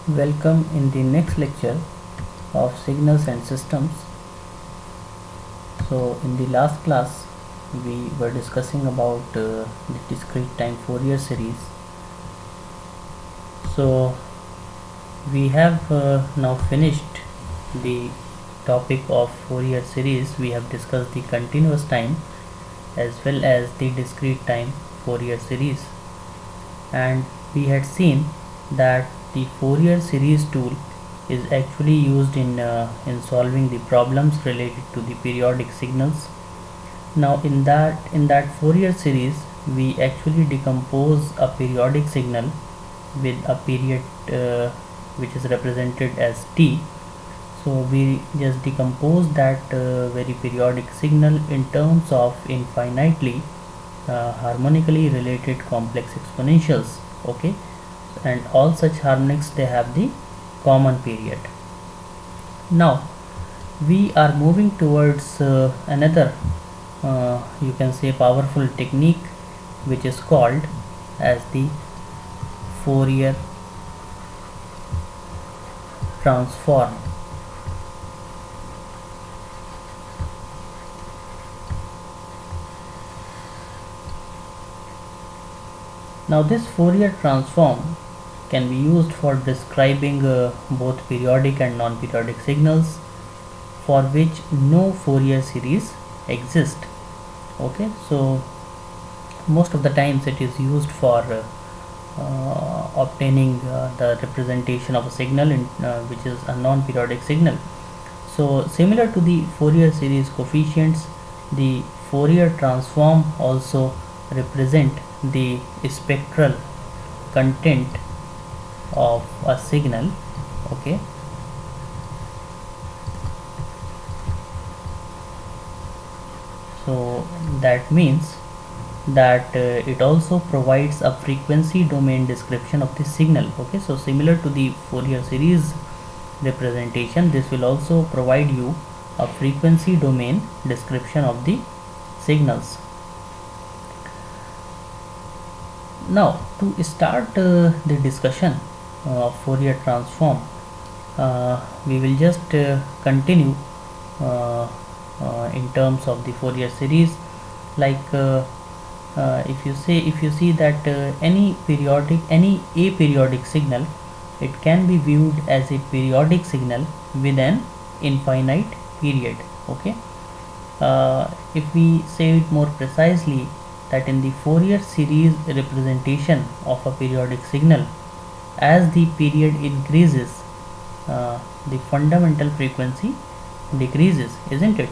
Welcome in the next lecture of signals and systems. So in the last class we were discussing about the discrete time Fourier series. So we have now finished the topic of Fourier series. We have discussed the continuous time as well as the discrete time Fourier series, and we had seen that the Fourier series tool is actually used in solving the problems related to the periodic signals. Now in that Fourier series we actually decompose a periodic signal with a period which is represented as t. So we just decompose that very periodic signal in terms of infinitely harmonically related complex exponentials. Okay, and all such harmonics, they have the common period. Now we are moving towards another you can say powerful technique, which is called as the Fourier transform. Now this Fourier transform can be used for describing both periodic and non-periodic signals for which no Fourier series exist. Okay, so most of the times it is used for obtaining the representation of a signal which is a non-periodic signal. So similar to the Fourier series coefficients, the Fourier transform also represent the spectral content of a signal. Okay, so that means that it also provides a frequency domain description of the signal. Okay, so similar to the Fourier series representation, this will also provide you a frequency domain description of the signals. Now to start the discussion of Fourier transform, we will just continue uh, in terms of the Fourier series. Like if you see that any aperiodic signal, it can be viewed as a periodic signal with an infinite period. Okay, if we say it more precisely, that in the Fourier series representation of a periodic signal, as the period increases, the fundamental frequency decreases, isn't it?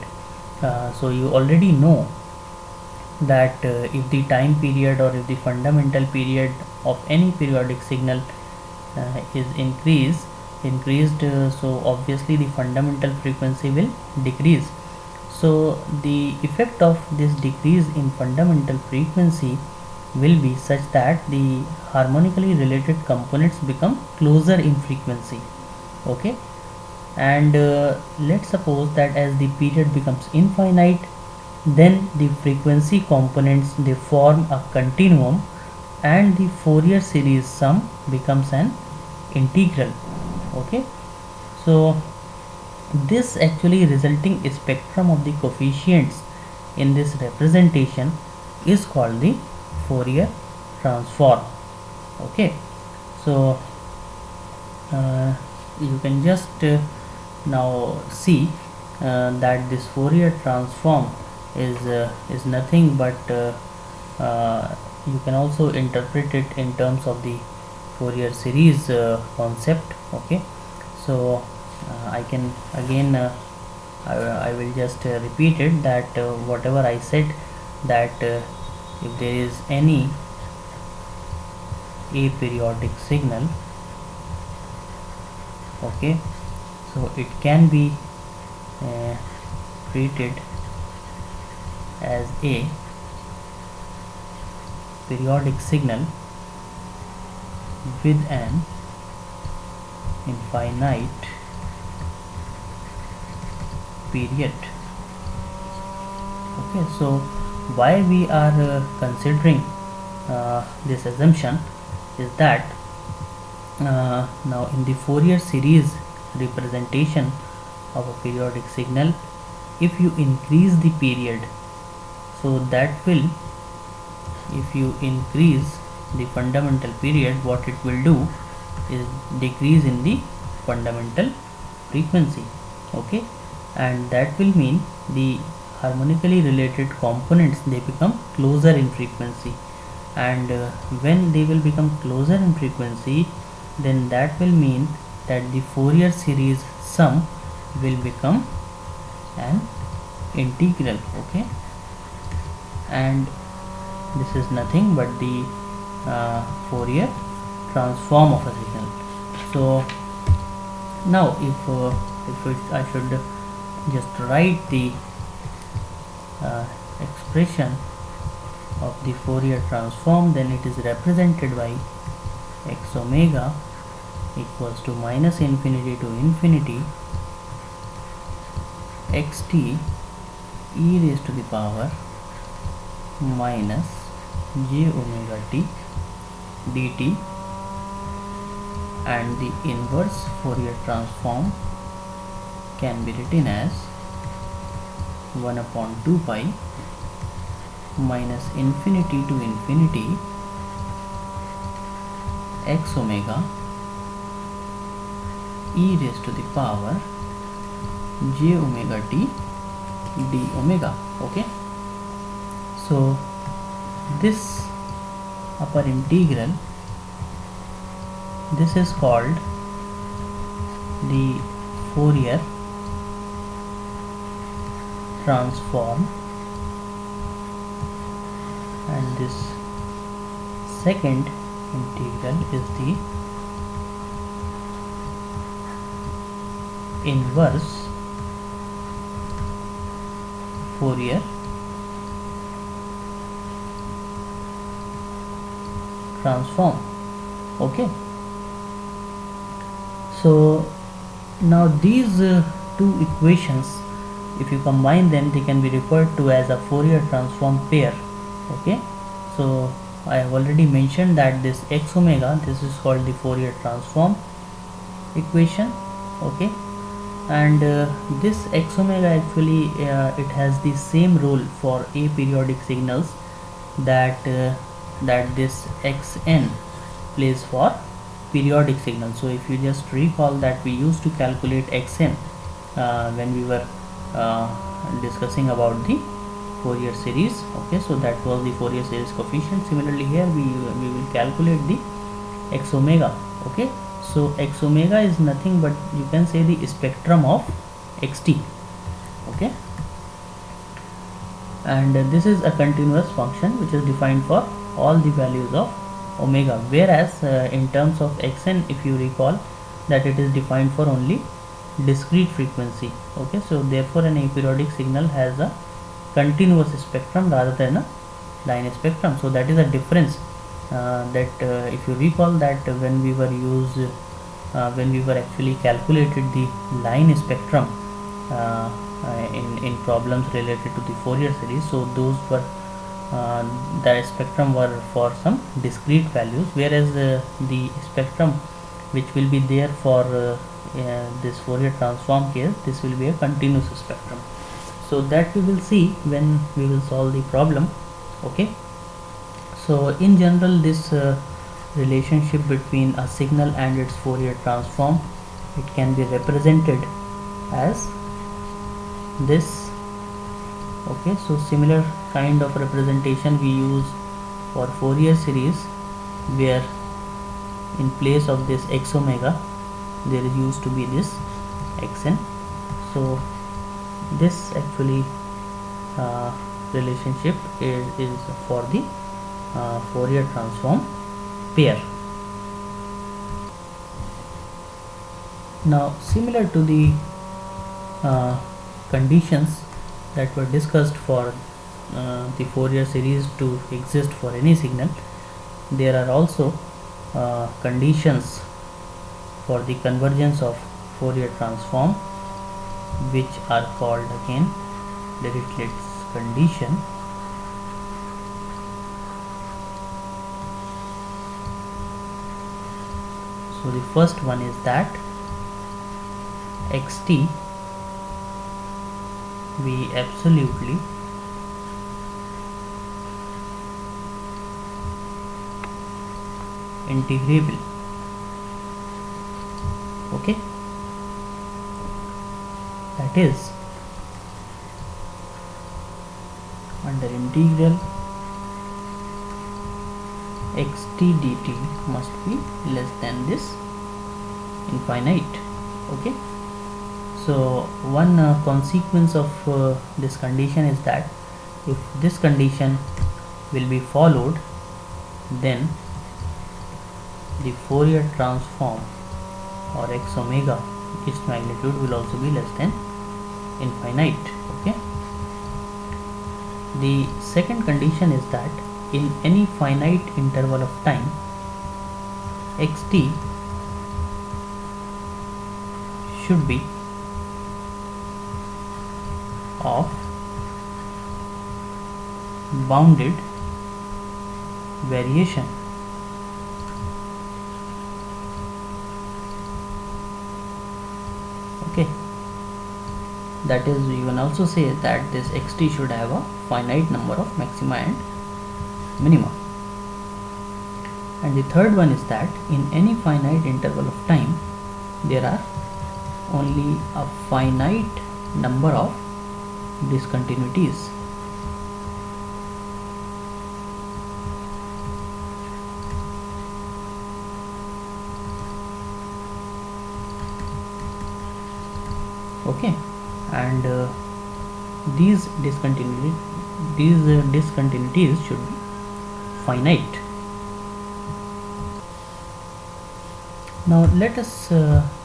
So you already know that if the time period or if the fundamental period of any periodic signal is increased, so obviously the fundamental frequency will decrease. So the effect of this decrease in fundamental frequency will be such that the harmonically related components become closer in frequency. Okay, and let's suppose that as the period becomes infinite, then the frequency components, they form a continuum, and the Fourier series sum becomes an integral. Okay, so this actually resulting spectrum of the coefficients in this representation is called the Fourier transform. Okay, so you can just now see that this Fourier transform is nothing but you can also interpret it in terms of the Fourier series concept. Okay, so I can again I will just repeat it, that whatever I said, that if there is any aperiodic signal, okay, so it can be treated as a periodic signal with an infinite period. Okay, so why we are considering this assumption is that Now in the Fourier series representation of a periodic signal, if you increase the period, so that will, if you increase the fundamental period, what it will do is decrease in the fundamental frequency. Okay, and that will mean the harmonically related components, they become closer in frequency, and when they will become closer in frequency, then that will mean that the Fourier series sum will become an integral. Okay, and this is nothing but the Fourier transform of a signal. So now if I should just write the expression of the Fourier transform, then it is represented by x omega equals to minus infinity to infinity xt e raised to the power minus j omega t dt, and the inverse Fourier transform can be written as 1 upon 2 pi minus infinity to infinity x omega e raised to the power j omega t d omega. Okay, so this upper integral, this is called the Fourier transform, and this second integral is the inverse Fourier transform. Okay, so now these two equations, if you combine them, they can be referred to as a Fourier transform pair. Okay, so I have already mentioned that this x omega, this is called the Fourier transform equation. Okay, and this x omega actually it has the same role for aperiodic signals that that this xn plays for periodic signal. So if you just recall that we used to calculate xn when we were discussing about the Fourier series. Okay, so that was the Fourier series coefficient. Similarly here we will calculate the x omega. Okay, so x omega is nothing but, you can say, the spectrum of xt. Okay, and this is a continuous function which is defined for all the values of omega, whereas in terms of xn, if you recall that it is defined for only discrete frequency. Okay, so therefore an aperiodic signal has a continuous spectrum rather than a line spectrum. So that is a difference that if you recall that when we were actually calculated the line spectrum in problems related to the Fourier series, so those were the spectrum were for some discrete values, whereas the spectrum which will be there for this Fourier transform case, this will be a continuous spectrum. So that we will see when we will solve the problem. Okay, so in general, this relationship between a signal and its Fourier transform, it can be represented as this. Okay, so similar kind of representation we use for Fourier series, where in place of this x omega there used to be this xn. So this actually relationship is for the Fourier transform pair. Now similar to the conditions that were discussed for the Fourier series to exist for any signal, there are also conditions for the convergence of Fourier transform, which are called again Dirichlet's condition. So the first one is that xt be absolutely integrable. Okay, that is, under integral xt dt must be less than this infinite. Okay, so one consequence of this condition is that if this condition will be followed, then the Fourier transform or x omega, its magnitude will also be less than infinite. Okay, the second condition is that in any finite interval of time, xt should be of bounded variation. Okay, that is, you can also say that this xt should have a finite number of maxima and minima. And the third one is that in any finite interval of time, there are only a finite number of discontinuities. Okay, and these discontinuities should be finite. Now let us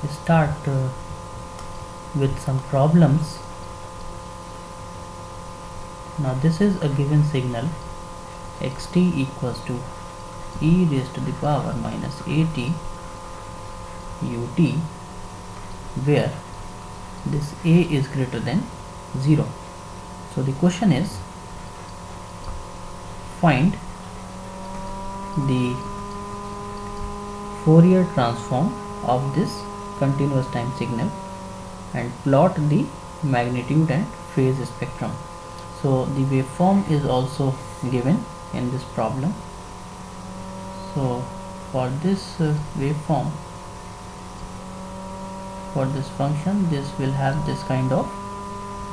start with some problems. Now this is a given signal xt equals to e raised to the power minus at ut, where this a is greater than 0. So the question is, find the Fourier transform of this continuous time signal and plot the magnitude and phase spectrum. So the waveform is also given in this problem. So for this waveform, for this function, this will have this kind of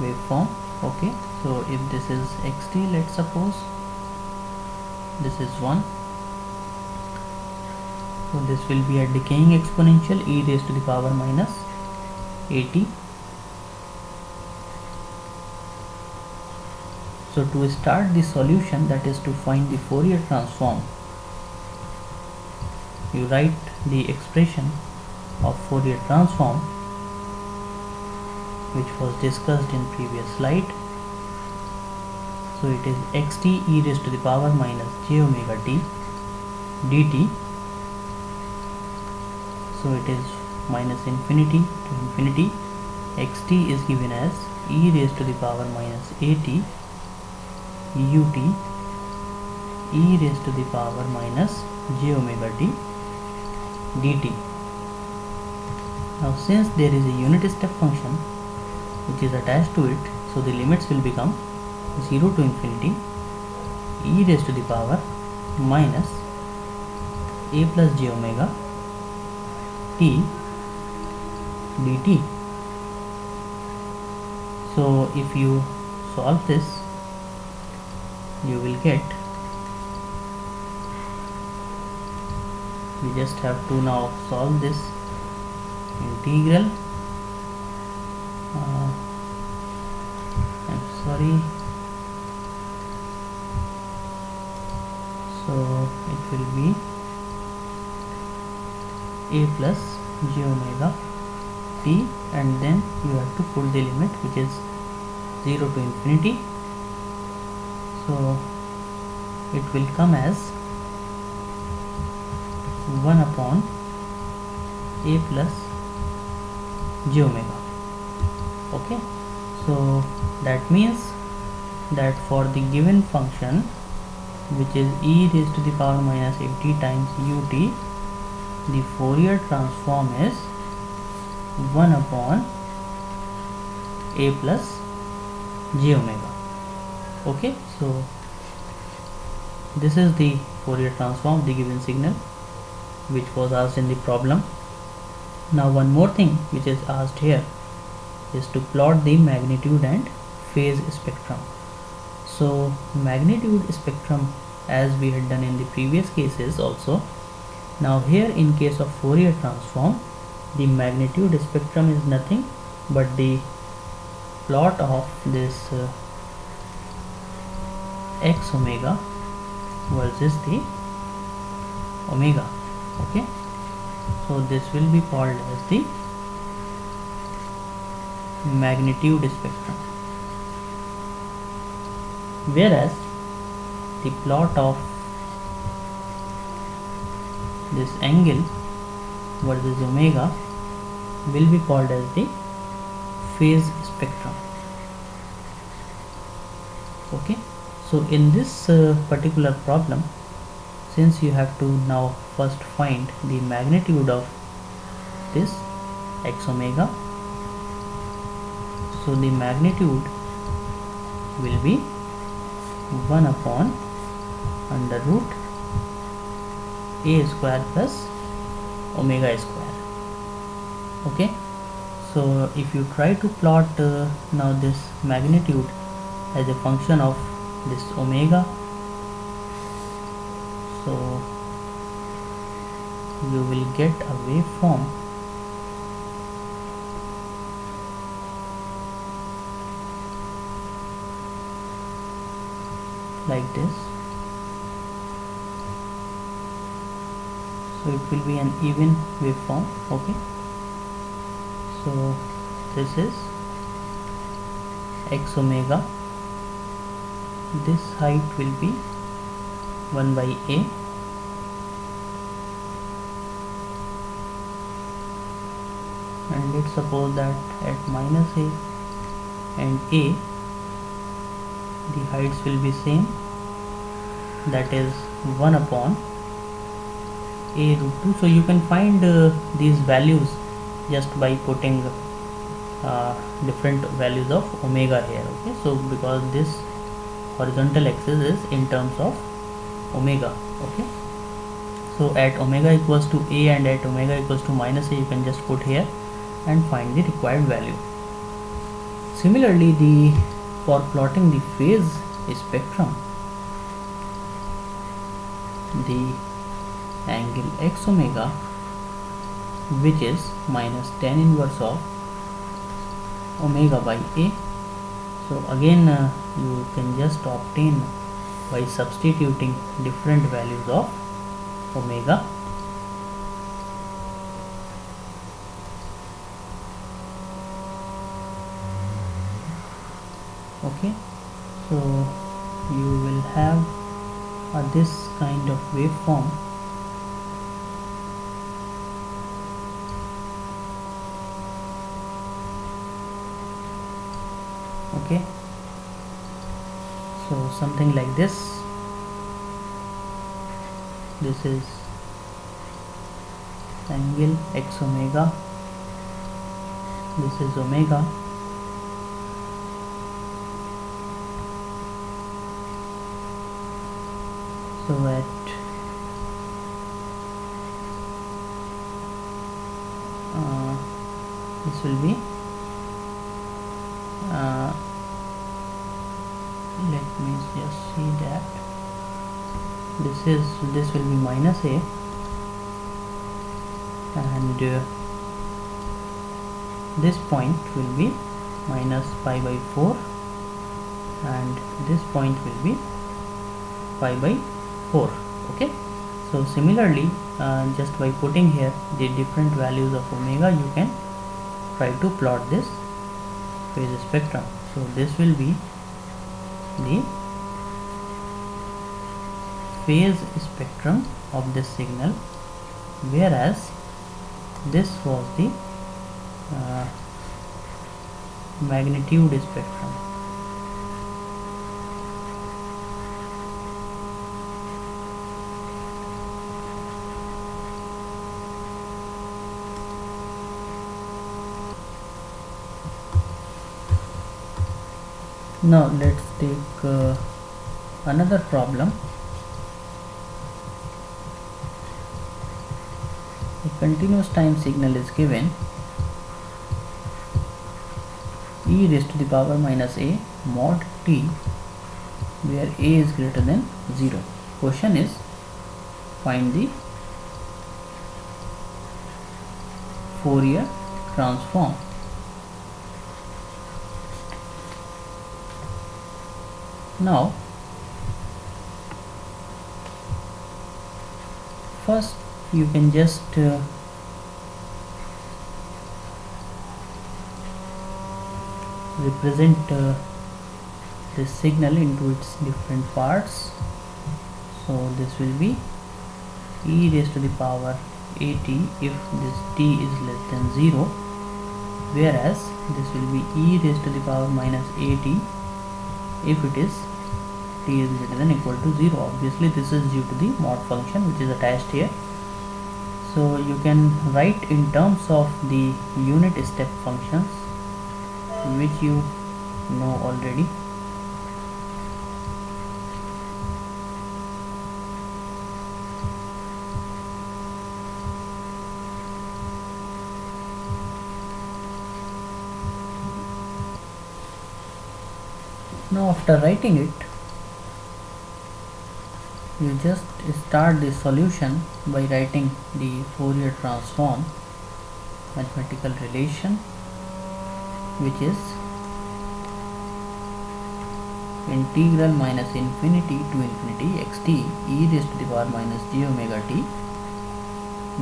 waveform. Okay, so if this is xt, let's suppose this is 1, so this will be a decaying exponential e raised to the power minus at. So to start the solution, that is to find the Fourier transform, you write the expression of Fourier transform which was discussed in previous slide. So it is xt e raised to the power minus j omega t dt. So it is minus infinity to infinity. Xt is given as e raised to the power minus at ut e raised to the power minus j omega t dt. Now since there is a unit step function which is attached to it, so the limits will become 0 to infinity e raised to the power minus a plus j omega t dt. So if you solve this, you will get, we just have to now solve this integral, I'm sorry, so it will be a plus j omega t, and then you have to put the limit which is 0 to infinity. So it will come as 1 upon a plus j omega. Okay, so that means that for the given function which is e raised to the power minus at times ut, the Fourier transform is 1 upon a plus j omega. Okay, so this is the Fourier transform of the given signal which was asked in the problem. Now one more thing which is asked here is to plot the magnitude and phase spectrum. So magnitude spectrum, as we had done in the previous cases also. Now here in case of Fourier transform, the magnitude spectrum is nothing but the plot of this x omega versus the omega. Okay, so this will be called as the magnitude spectrum, whereas the plot of this angle versus omega will be called as the phase spectrum. Okay, so in this particular problem, since you have to now first find the magnitude of this x omega, so the magnitude will be 1 upon under root a square plus omega square. Okay, so if you try to plot now this magnitude as a function of this omega, so you will get a waveform like this. So it will be an even waveform. Okay, so this is x omega, this height will be 1 by a, and let's suppose that at minus a and a the heights will be same, that is 1 upon a root 2. So you can find these values just by putting different values of omega here. Okay, so because this horizontal axis is in terms of omega. Okay, so at omega equals to a and at omega equals to minus a, you can just put here and find the required value. Similarly, for plotting the phase spectrum, the angle x omega, which is minus tan inverse of omega by a, so again you can just obtain by substituting different values of omega. Okay, so you will have this kind of waveform. Okay, so something like this. This is angle x omega, this is omega, so at this will be let me just see that this will be minus a, and this point will be minus pi by 4, and this point will be pi by 4. Okay, so similarly just by putting here the different values of omega, you can try to plot this phase spectrum. So this will be the phase spectrum of this signal, whereas this was the magnitude spectrum. Now let's take another problem. A continuous time signal is given, e raised to the power minus a mod t, where a is greater than 0. Question is, find the Fourier transform. Now first you can just represent this signal into its different parts. So this will be e raised to the power at if this t is less than 0, whereas this will be e raised to the power minus at if it is t is greater than equal to 0. Obviously this is due to the mod function which is attached here. So you can write in terms of the unit step functions which you know already. Now after writing it, you just start the solution by writing the Fourier transform mathematical relation, which is integral minus infinity to infinity xt e raised to the power minus j omega t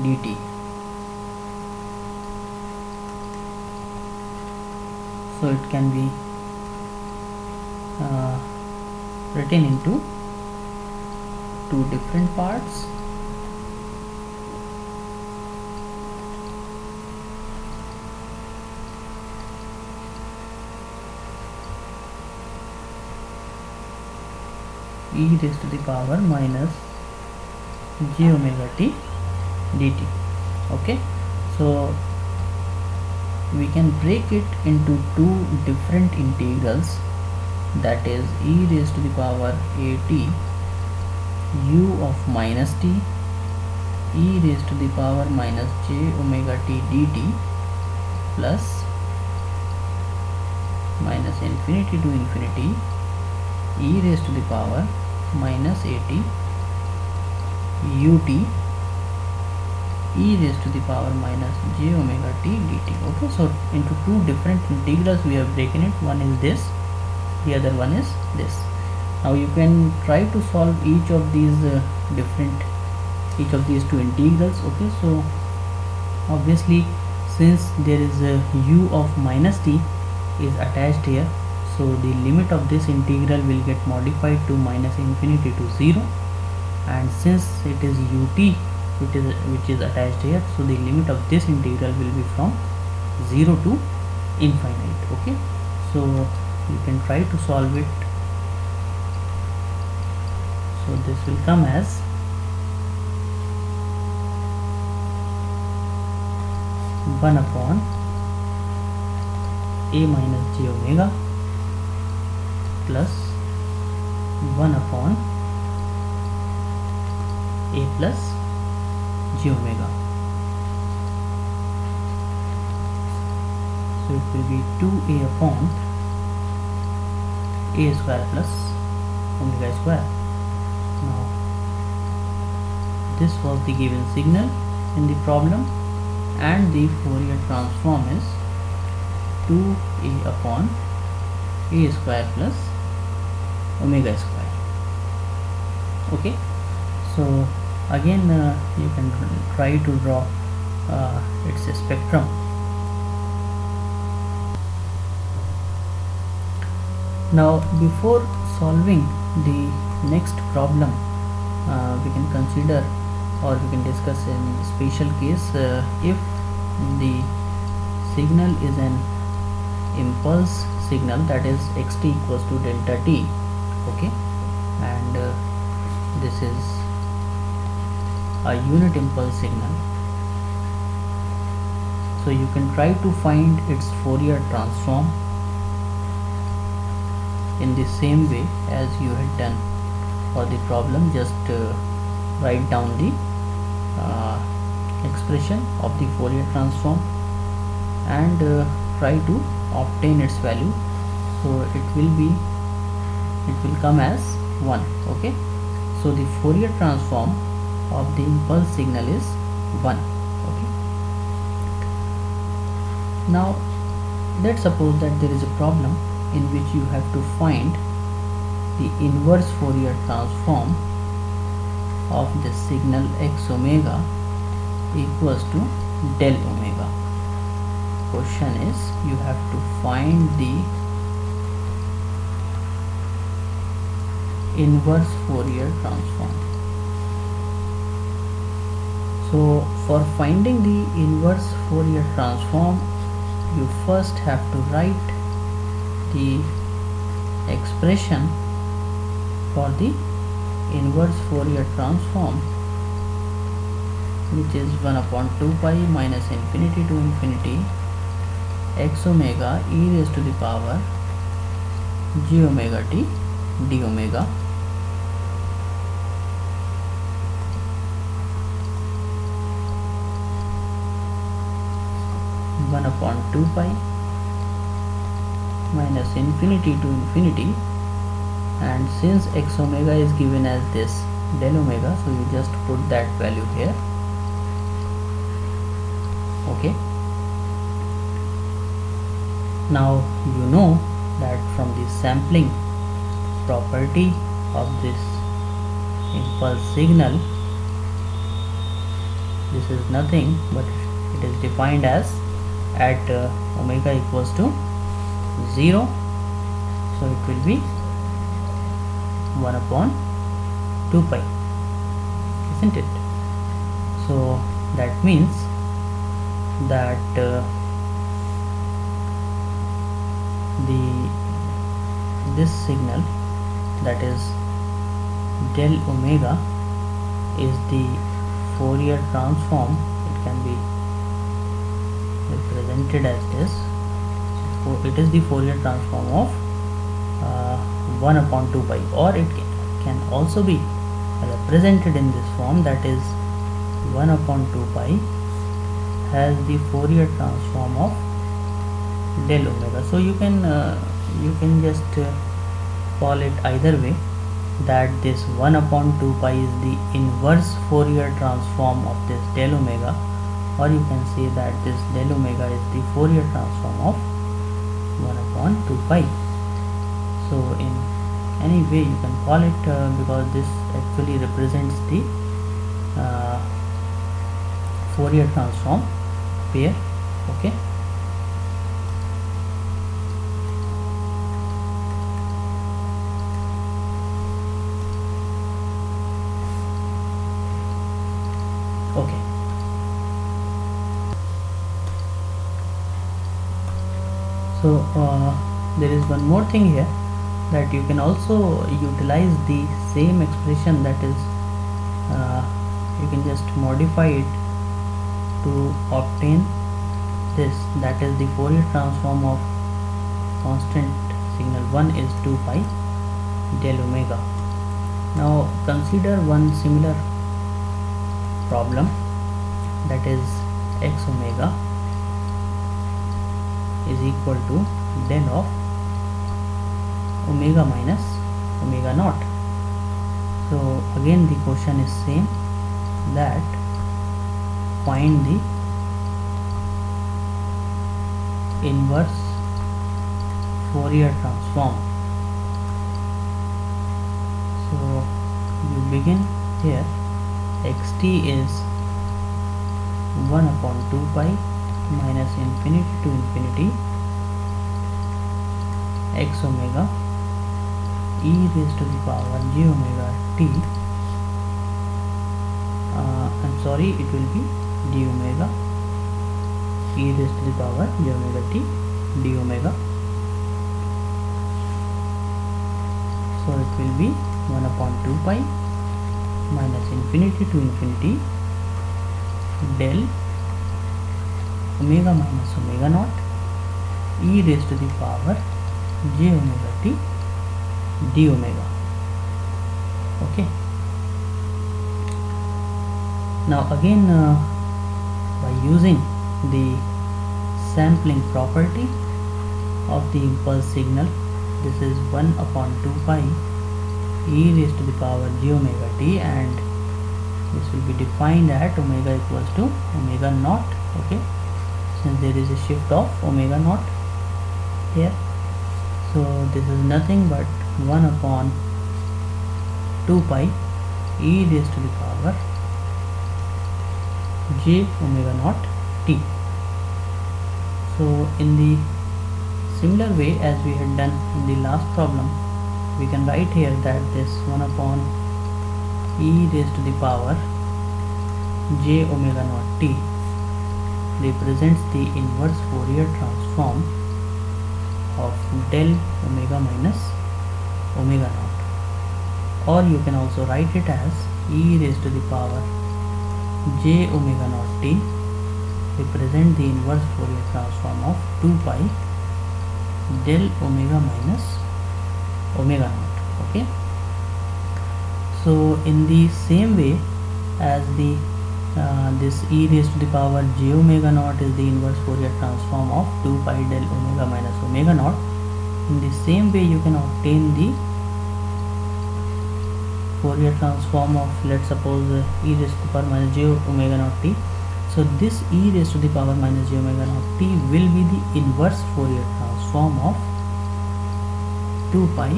dt. So it can be written into two different parts. E raised to the power minus j omega t dt. Okay, so we can break it into two different integrals, that is e raised to the power at u of minus t e raised to the power minus j omega t dt plus minus infinity to infinity e raised to the power minus at ut e raised to the power minus j omega t dt. Okay, so into two different integrals we have taken it. One is this, the other one is this. Now you can try to solve each of these two integrals. Okay, so obviously since there is a u of minus t is attached here, so the limit of this integral will get modified to minus infinity to 0, and since it is ut which is attached here, so the limit of this integral will be from 0 to infinite. Okay, so you can try to solve it. So this will come as one upon a minus j omega plus 1 upon a plus j omega. So it will be 2a upon a square plus omega square. Now this was the given signal in the problem, and the Fourier transform is 2a upon a square plus omega square. Okay, so again you can try to draw its spectrum. Now before solving the next problem, we can consider or we can discuss in special case if the signal is an impulse signal, that is xt equals to delta t. Okay, and this is a unit impulse signal. So you can try to find its Fourier transform. in the same way as you had done for the problem. Just write down the expression of the Fourier transform and try to obtain its value. So it will come as 1. Okay, so the Fourier transform of the impulse signal is 1. Okay, now let's suppose that there is a problem in which you have to find the inverse Fourier transform of the signal x omega equals to del omega. Question is, you have to find the inverse Fourier transform. So for finding the inverse Fourier transform, you first have to write the expression for the inverse Fourier transform, which is 1 upon 2 pi minus infinity to infinity x omega e raised to the power j omega t d omega. One upon 2 pi minus infinity to infinity, and since x omega is given as this del omega, so you just put that value here. Okay, now you know that from the sampling property of this impulse signal, this is nothing but it is defined as at omega equals to 0, so it will be 1 upon 2 pi, isn't it? So that means that this signal, that is del omega, is the Fourier transform. It can be represented as this. So it is the Fourier transform of 1 upon 2 pi, or it can also be represented in this form, that is 1 upon 2 pi has the Fourier transform of del omega. So you can just call it either way, that this 1 upon 2 pi is the inverse Fourier transform of this del omega, or you can say that this del omega is the Fourier transform of 1 upon 2 pi. So in any way you can call it, because this actually represents the Fourier transform pair. Okay, okay. So there is one more thing here, that you can also utilize the same expression, that is you can just modify it to obtain this, that is the Fourier transform of constant signal 1 is 2 pi del omega. Now consider one similar problem, that is x omega is equal to del of omega minus omega naught. So again the question is same, that find the inverse Fourier transform. So you begin here, xt is 1 upon 2 pi minus infinity to infinity x omega e raised to the power j omega t. I'm sorry, it will be d omega e raised to the power j omega t d omega. So it will be 1 upon 2 pi minus infinity to infinity del omega minus omega naught e raised to the power j omega t d omega. Okay, now again by using the sampling property of the impulse signal, this is 1 upon 2 pi e raised to the power j omega t, and this will be defined at omega equals to omega naught. Okay, since there is a shift of omega naught here, so this is nothing but 1 upon 2 pi e raised to the power j omega naught t. So in the similar way as we had done in the last problem, we can write here that this 1 upon e raised to the power j omega naught t represents the inverse Fourier transform of del omega minus omega naught, or you can also write it as e raised to the power j omega naught t represent the inverse Fourier transform of 2 pi del omega minus omega naught. Okay, so in the same way as the this e raised to the power j omega naught is the inverse Fourier transform of 2 pi del omega minus omega naught, in the same way you can obtain the Fourier transform of, let's suppose, e raised to the power minus j omega naught t. So this e raised to the power minus j omega naught t will be the inverse Fourier transform of 2 pi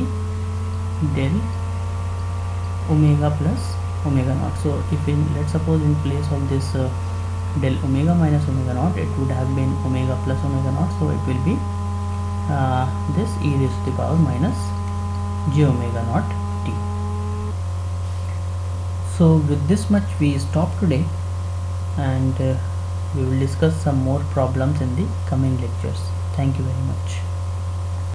del omega plus omega naught. So if in, let's suppose, in place of this del omega minus omega naught, it would have been omega plus omega naught, so it will be this e raised to the power minus j omega naught t. So with this much we stop today, and we will discuss some more problems in the coming lectures. Thank you very much.